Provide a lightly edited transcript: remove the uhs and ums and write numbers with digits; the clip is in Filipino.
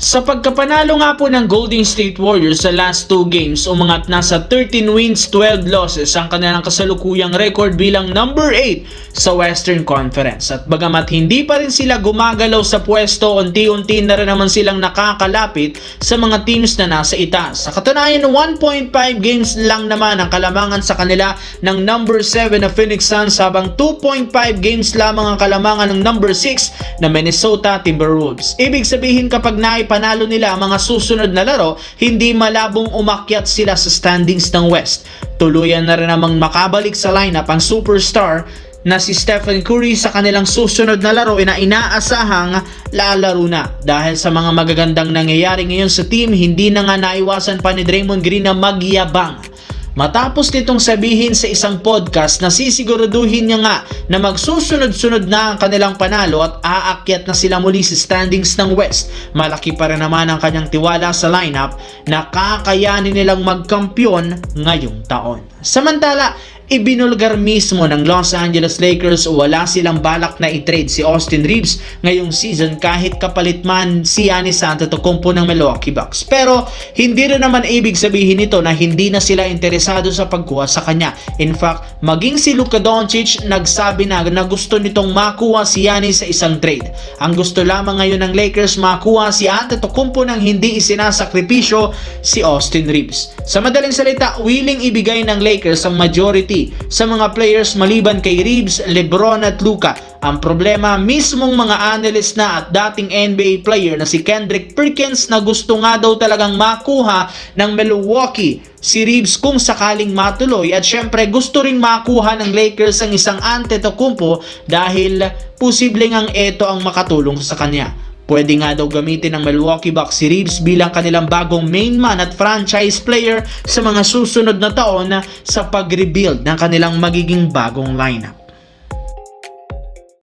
Sa pagkapanalo nga po ng Golden State Warriors sa last 2 games, umangat na sa 13 wins, 12 losses ang kanilang kasalukuyang record bilang number 8 sa Western Conference. At bagamat hindi pa rin sila gumagalaw sa pwesto, unti-unti na rin naman silang nakakalapit sa mga teams na nasa itaas. Sa katunayan, 1.5 games lang naman ang kalamangan sa kanila ng number 7 na Phoenix Suns, habang 2.5 games lamang ang kalamangan ng number 6 na Minnesota Timberwolves. Ibig sabihin, kapag panalo nila ang mga susunod na laro, hindi malabong umakyat sila sa standings ng West. Tuluyan na rin namang makabalik sa lineup ang superstar na si Stephen Curry sa kanilang susunod na laro na inaasahang lalaro na. Dahil sa mga magagandang nangyayari ngayon sa team, hindi na nga naiwasan pa ni Draymond Green na magyabang. Matapos nitong sabihin sa isang podcast na sisiguraduhin niya nga na magsusunod-sunod na ang kanilang panalo at aakyat na sila muli sa standings ng West, malaki pa rin naman ang kanyang tiwala sa lineup na kakayanin nilang magkampiyon ngayong taon. Samantala, ibinulgar mismo ng Los Angeles Lakers wala silang balak na i-trade si Austin Reeves ngayong season kahit kapalit man si Giannis Antetokounmpo ng Milwaukee Bucks. Pero hindi rin naman ibig sabihin nito na hindi na sila interesado sa pagkuha sa kanya. In fact, maging si Luka Doncic nagsabi na gusto nitong makuha si Giannis sa isang trade. Ang gusto lamang ngayon ng Lakers makuha si Antetokounmpo nang hindi isinasakripisyo si Austin Reeves. Sa madaling salita, willing ibigay ng Lakers ang majority sa mga players maliban kay Reeves, LeBron at Luka. Ang problema, mismong mga analyst na at dating NBA player na si Kendrick Perkins na gusto nga daw talagang makuha ng Milwaukee si Reeves kung sakaling matuloy, at syempre gusto ring makuha ng Lakers ang isang Antetokounmpo dahil posibleng ang ito ang makatulong sa kanya. Pwede nga daw gamitin ng Milwaukee Bucks si Reeves bilang kanilang bagong main man at franchise player sa mga susunod na taon sa pag-rebuild ng kanilang magiging bagong lineup.